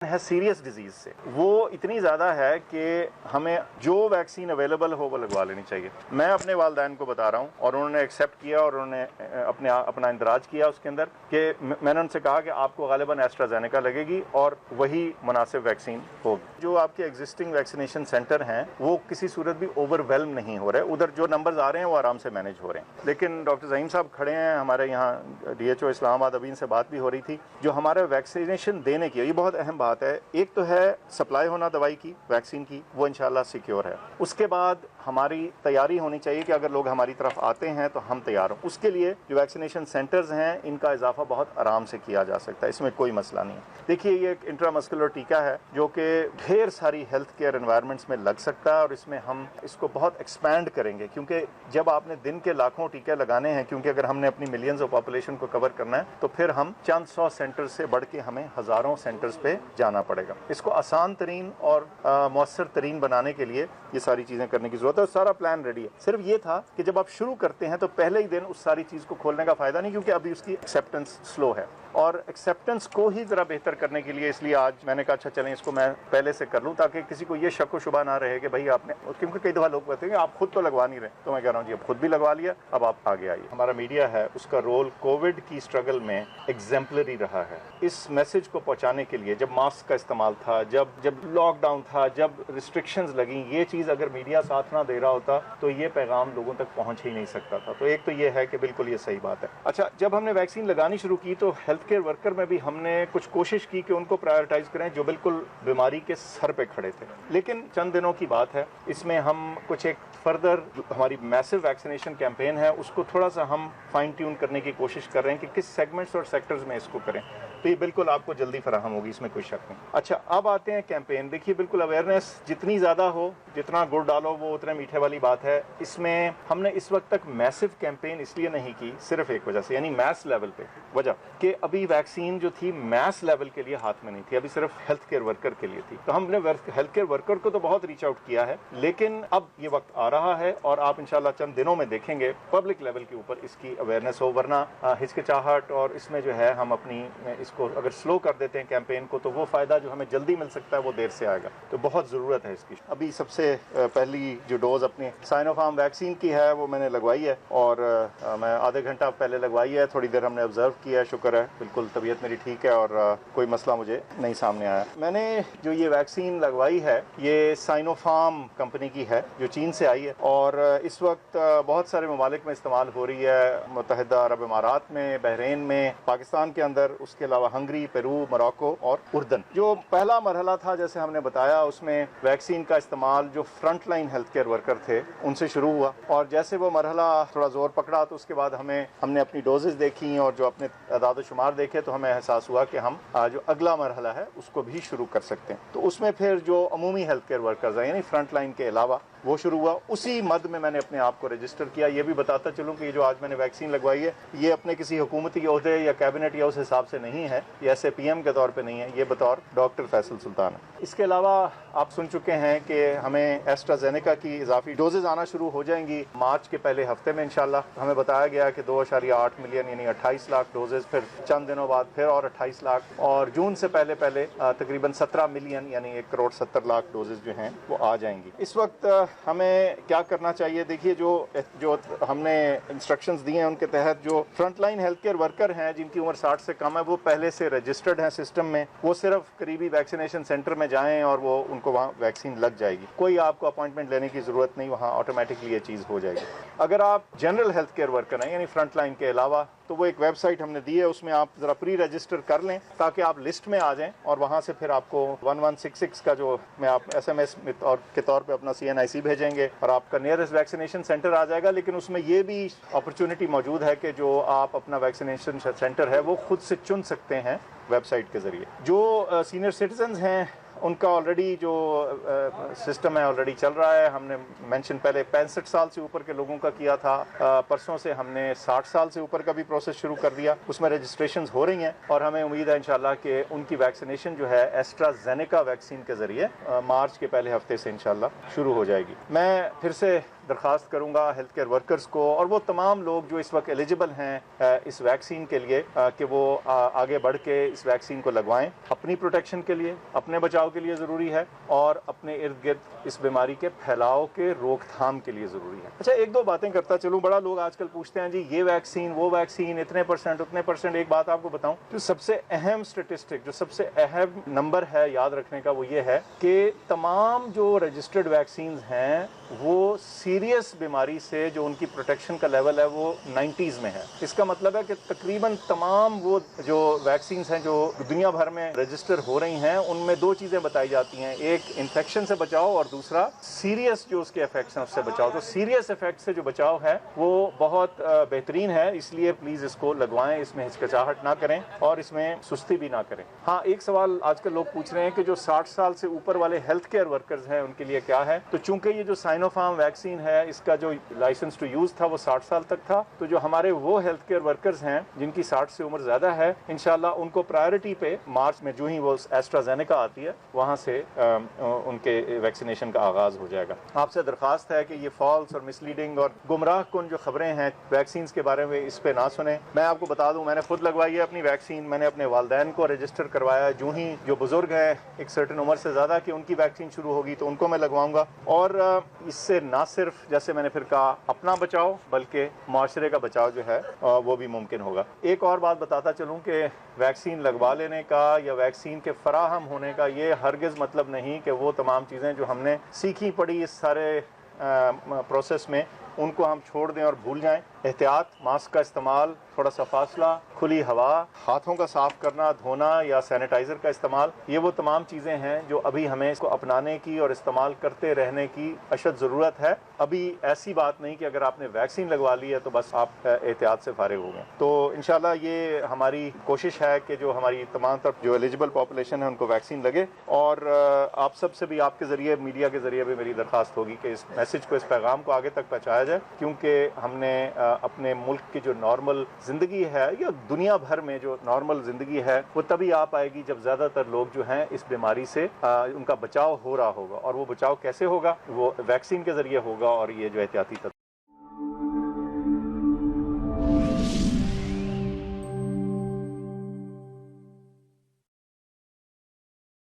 ہے serious disease سے، وہ اتنی زیادہ ہے کہ ہمیں جو ویکسین اویلیبل ہو وہ لگوا لینی چاہیے۔ میں اپنے والدین کو بتا رہا ہوں اور انہوں نے ایکسیپٹ کیا اور انہوں نے اپنا اندراج کیا اس کے اندر کہ میں نے ان سے کہا کہ آپ کو غالباً ایسٹرازینیکا لگے گی اور وہی مناسب ویکسین ہوگی۔ جو آپ کے ایگزسٹنگ ویکسینیشن سینٹر ہیں وہ کسی صورت بھی اوور ویلم نہیں ہو رہے، ادھر جو نمبرز آ رہے ہیں وہ آرام سے مینیج ہو رہے ہیں۔ لیکن ڈاکٹر ظہیم صاحب کھڑے ہیں ہمارے یہاں DHO اسلام آباد، ابھی ان سے بات بھی ہو رہی تھی، جو ہمارے ویکسینیشن دینے کی، یہ بہت اہم بات ہے۔ ایک تو ہے سپلائی ہونا دوائی کی، ویکسین کی، وہ انشاءاللہ سیکیور ہے۔ اس کے بعد ہماری تیاری ہونی چاہیے کہ اگر لوگ ہماری طرف آتے ہیں تو ہم تیار ہوں۔ اس کے لیے جو ویکسینیشن سینٹرز ہیں ان کا اضافہ بہت آرام سے کیا جا سکتا ہے، اس میں کوئی مسئلہ نہیں ہے۔ دیکھیے یہ ایک انٹرامسکولر ٹیکہ ہے جو کہ ڈھیر ساری ہیلتھ کیئر انوائرمنٹس میں لگ سکتا ہے اور اس میں ہم اس کو بہت ایکسپینڈ کریں گے، کیونکہ جب آپ نے دن کے لاکھوں ٹیکے لگانے ہیں، کیونکہ اگر ہم نے اپنی ملینز آف پاپولیشن کو کور کرنا ہے تو پھر ہم چند سو سینٹر سے بڑھ کے ہمیں ہزاروں سینٹرز پہ جانا پڑے گا۔ اس کو آسان ترین اور مؤثر ترین بنانے کے لیے یہ ساری چیزیں کرنے کی ضرورت ہے، اور سارا پلان ریڈی ہے۔ صرف یہ تھا کہ جب آپ شروع کرتے ہیں تو پہلے ہی دن اس ساری چیز کو کھولنے کا فائدہ نہیں، کیونکہ ابھی اس کی ایکسیپٹنس سلو ہے، اور ایکسیپٹنس کو ہی ذرا بہتر کرنے کے لیے اس لیے آج میں نے کہا اچھا چلیں اس کو میں پہلے سے کر لوں تاکہ کسی کو یہ شک و شبہ نہ رہے کہ بھائی آپ نے، کیونکہ کئی دفعہ لوگ کہتے ہیں کہ آپ خود تو لگوا نہیں رہے، تو میں کہہ رہا ہوں جی اب خود بھی لگوا لیا، اب آپ آگے آئیے۔ ہمارا میڈیا ہے، اس کا رول کووڈ کی اسٹرگل میں ایگزیمپلری رہا ہے۔ اس میسج کو پہنچانے کے لیے جب ماسک کا استعمال تھا، جب لاک ڈاؤن تھا، جب ریسٹرکشنز لگیں، یہ چیز اگر میڈیا ساتھ نہ دے رہا ہوتا تو یہ پیغام لوگوں تک پہنچ ہی نہیں سکتا تھا۔ تو ایک تو یہ ہے کہ بالکل یہ صحیح بات ہے۔ اچھا، جب ہم نے ویکسین لگانی شروع کی تو ہیلتھ کیئر ورکر میں بھی ہم نے کچھ کوشش کی کہ ان کو پرائیورٹائز کریں جو بالکل بیماری کے سر پہ کھڑے تھے، لیکن چند دنوں کی بات ہے، اس میں ہم کچھ ایک فردر ہماری میسو ویکسینیشن کیمپین ہے اس کو تھوڑا سا ہم فائن ٹیون کرنے کی کوشش کر رہے ہیں کہ کس سیگمنٹس اور سیکٹرز میں اس کو کریں، تو یہ بالکل آپ کو جلدی فراہم ہوگی، اس میں کوئی شک نہیں۔ اچھا، اب آتے ہیں کیمپین۔ دیکھیے بالکل اویئرنیس جتنی زیادہ ہو، جتنا گڑ ڈالو وہ اتنے میٹھے والی بات ہے۔ اس میں ہم نے اس وقت تک میسو کیمپین اس لیے نہیں کی، صرف ایک وجہ سے، یعنی میس لیول پہ، وجہ کہ ابھی ویکسین جو تھی میس لیول کے لیے ہاتھ میں نہیں تھی، ابھی صرف ہیلتھ کیئر ورکر کے لیے تھی۔ تو ہم نے ہیلتھ کیئر ورکر کو تو بہت ریچ آؤٹ کیا ہے، لیکن اب یہ وقت آ رہا ہے اور آپ انشاءاللہ چند دنوں میں دیکھیں گے پبلک لیول کے اوپر اس کی اویئرنیس ہو، ورنہ ہچکچاہٹ اور اس میں جو ہے ہم اپنی اس کو اگر سلو کر دیتے ہیں کیمپین کو تو وہ فائدہ جو ہمیں جلدی مل سکتا ہے وہ دیر سے آئے گا، تو بہت ضرورت ہے اس کی۔ ابھی سب سے پہلی جو ڈوز اپنی سائنو فارم ویکسین کی ہے وہ میں نے لگوائی ہے، اور میں آدھے گھنٹہ پہلے لگوائی ہے، تھوڑی دیر ہم نے آبزرو کیا ہے، شکر ہے بالکل طبیعت میری ٹھیک ہے اور کوئی مسئلہ مجھے نہیں سامنے آیا۔ میں نے جو یہ ویکسین لگوائی ہے یہ سائنو فارم کمپنی کی ہے جو چین سے آئی ہے، اور اس وقت بہت سارے ممالک میں استعمال ہو رہی ہے، متحدہ عرب امارات میں، بحرین میں، پاکستان کے اندر، اس کے علاوہ ہنگری، پیرو، موراکو اور اردن۔ جو پہلا مرحلہ تھا جیسے ہم نے بتایا اس میں ویکسین کا استعمال جو front line health care worker تھے ان سے شروع ہوا، اور جیسے وہ مرحلہ تھوڑا زور پکڑا تو اس کے بعد ہم نے اپنی ڈوزز دیکھی اور جو اپنے اعداد و شمار دیکھے تو ہمیں احساس ہوا کہ ہم جو اگلا مرحلہ ہے اس کو بھی شروع کر سکتے ہیں۔ تو اس میں پھر جو عمومی ہیلتھ کیئر ورکرز ہیں یعنی فرنٹ لائن کے علاوہ وہ شروع ہوا، اسی مد میں نے اپنے آپ کو رجسٹر کیا۔ یہ بھی بتاتا چلوں کہ یہ جو آج میں نے ویکسین لگوائی ہے یہ اپنے کسی حکومتی عہدے یا کیبنٹ یا اس حساب سے نہیں ہے، یہ ایسے PM کے طور پہ نہیں ہے، یہ بطور ڈاکٹر فیصل سلطان ہے۔ اس کے علاوہ آپ سن چکے ہیں کہ ہمیں ایسٹرازینیکا کی اضافی ڈوزز آنا شروع ہو جائیں گی مارچ کے پہلے ہفتے میں انشاءاللہ۔ ہمیں بتایا گیا کہ 2.8 ملین یعنی 28 لاکھ ڈوزز، پھر چند دنوں بعد پھر اور 28 لاکھ، اور جون سے پہلے تقریباً 17 ملین یعنی 1.70 کروڑ ڈوزز جو ہیں وہ آ جائیں گی۔ اس وقت ہمیں کیا کرنا چاہیے؟ دیکھیے جو ہم نے انسٹرکشنز دی ہیں ان کے تحت جو front line health care worker ہیں جن کی عمر 60 سے کم ہے وہ پہلے سے رجسٹرڈ ہیں سسٹم میں، وہ صرف قریبی ویکسینیشن سینٹر میں جائیں اور وہ ان کو وہاں ویکسین لگ جائے گی، کوئی آپ کو اپوائنٹمنٹ لینے کی ضرورت نہیں، وہاں آٹومیٹکلی یہ چیز ہو جائے گی۔ اگر آپ جنرل ہیلتھ کیئر ورکر ہیں یعنی فرنٹ لائن کے علاوہ تو وہ ایک ویب سائٹ ہم نے دی ہے، اس میں آپ ذرا پری رجسٹر کر لیں تاکہ آپ لسٹ میں آ جائیں، اور وہاں سے پھر آپ کو 1166 کا جو میں آپ SMS کے طور پہ اپنا CNIC بھیجیں گے اور آپ کا نیئرسٹ ویکسینیشن سینٹر آ جائے گا۔ لیکن اس میں یہ بھی اپرچونٹی موجود ہے کہ جو آپ اپنا ویکسینیشن سینٹر ہے وہ خود سے چن سکتے ہیں ویب سائٹ کے ذریعے۔ جو سینئر سٹیزنز ہیں ان کا آلریڈی جو سسٹم ہے آلریڈی چل رہا ہے. ہم نے مینشن پہلے 65 سال سے اوپر کے لوگوں کا کیا تھا, پرسوں سے ہم نے 60 سال سے اوپر کا بھی پروسیس شروع کر دیا. اس میں رجسٹریشنز ہو رہی ہیں اور ہمیں امید ہے انشاءاللہ کہ ان کی ویکسینیشن جو ہے ایسٹرازینیکا ویکسین کے ذریعے مارچ کے پہلے ہفتے سے انشاءاللہ شروع ہو جائے گی. میں پھر سے درخواست کروں گا ہیلتھ کیئر ورکرز کو اور وہ تمام لوگ جو اس وقت ایلیجبل ہیں اس ویکسین کے لیے کہ وہ آگے بڑھ کے اس ویکسین کو لگوائیں. اپنی پروٹیکشن کے لیے, اپنے بچاؤ کے لیے ضروری ہے اور اپنے ارد گرد اس بیماری کے پھیلاؤ کے روک تھام کے لیے ضروری ہے. اچھا, ایک دو باتیں کرتا چلوں. بڑا لوگ آج کل پوچھتے ہیں جی یہ ویکسین وہ ویکسین اتنے پرسنٹ اتنے پرسنٹ. ایک بات آپ کو بتاؤں, جو سب سے اہم اسٹیٹسٹک, جو سب سے اہم نمبر ہے یاد رکھنے کا, وہ یہ ہے کہ تمام جو رجسٹرڈ ویکسینز ہیں وہ سیریس بیماری سے جو ان کی پروٹیکشن کا لیول ہے وہ 90s میں ہے. اس کا مطلب ہے کہ تقریباً تمام وہ جو ویکسینز ہیں جو دنیا بھر میں رجسٹر ہو رہی ہیں ان میں دو چیزیں بتائی جاتی ہیں, ایک انفیکشن سے بچاؤ اور دوسرا سیریس جو اس کے افیکٹس ہیں اس سے بچاؤ. تو سیریس افیکٹ سے جو بچاؤ ہے وہ بہت بہترین ہے, اس لیے پلیز اس کو لگوائیں, اس میں ہچکچاہٹ نہ کریں اور اس میں سستی بھی نہ کریں. ہاں, ایک سوال آج کل لوگ پوچھ رہے ہیں کہ جو 60 سال سے اوپر والے ہیلتھ کیئر ورکرز ہیں ان کے لیے کیا ہے. تو چونکہ یہ جو سائنوفارم ویکسین ہے اس کا جو لائسنس ٹو یوز تھا وہ 60 سال تک تھا, تو جو ہمارے وہ ہیلتھ کیئر ورکرز ہیں جن کی 60 سے عمر زیادہ ہے انشاءاللہ ان کو پرائرٹی پہ مارچ میں جو ہی وہ ایسٹرازینیکا آتی ہے وہاں سے ان کے ویکسینیشن کا آغاز ہو جائے گا. آپ سے درخواست ہے کہ یہ فالس اور مس لیڈنگ اور گمراہ کن جو خبریں ہیں ویکسینز کے بارے میں اس پہ نہ سنیں. میں آپ کو بتا دوں, میں نے خود لگوائی ہے اپنی ویکسین. میں نے اپنے والدین کو رجسٹر کروایا ہے. جو ہی جو بزرگ ہیں ایک سرٹن عمر سے زیادہ کہ ان کی ویکسین شروع ہوگی تو ان کو میں لگواؤں گا. اور اس سے نہ صرف جیسے میں نے پھر کہا اپنا بچاؤ بلکہ معاشرے کا بچاؤ جو ہے وہ بھی ممکن ہوگا. ایک اور بات بتاتا چلوں کہ ویکسین لگوا لینے کا یا ویکسین کے فراہم ہونے کا یہ ہرگز مطلب نہیں کہ وہ تمام چیزیں جو ہم نے سیکھی پڑھی اس سارے پروسیس میں ان کو ہم چھوڑ دیں اور بھول جائیں. احتیاط, ماسک کا استعمال, تھوڑا سا فاصلہ, کھلی ہوا, ہاتھوں کا صاف کرنا, دھونا یا سینیٹائزر کا استعمال, یہ وہ تمام چیزیں ہیں جو ابھی ہمیں اس کو اپنانے کی اور استعمال کرتے رہنے کی اشد ضرورت ہے. ابھی ایسی بات نہیں کہ اگر آپ نے ویکسین لگوا لی ہے تو بس آپ احتیاط سے فارغ ہو گئے. تو انشاءاللہ یہ ہماری کوشش ہے کہ جو ہماری تمام طرف جو ایلیجبل پاپولیشن ہے ان کو ویکسین لگے. اور آپ سب سے بھی, آپ کے ذریعے, میڈیا کے ذریعے بھی میری درخواست ہوگی کہ اس میسج کو, اس پیغام کو آگے تک پہنچایا جائے, کیونکہ ہم نے اپنے ملک کی جو نارمل زندگی ہے یا دنیا بھر میں جو نارمل زندگی ہے وہ تبھی آ پائے گی جب زیادہ تر لوگ جو ہیں اس بیماری سے ان کا بچاؤ ہو رہا ہوگا. اور وہ بچاؤ کیسے ہوگا؟ وہ ویکسین کے ذریعے ہوگا اور یہ جو احتیاطی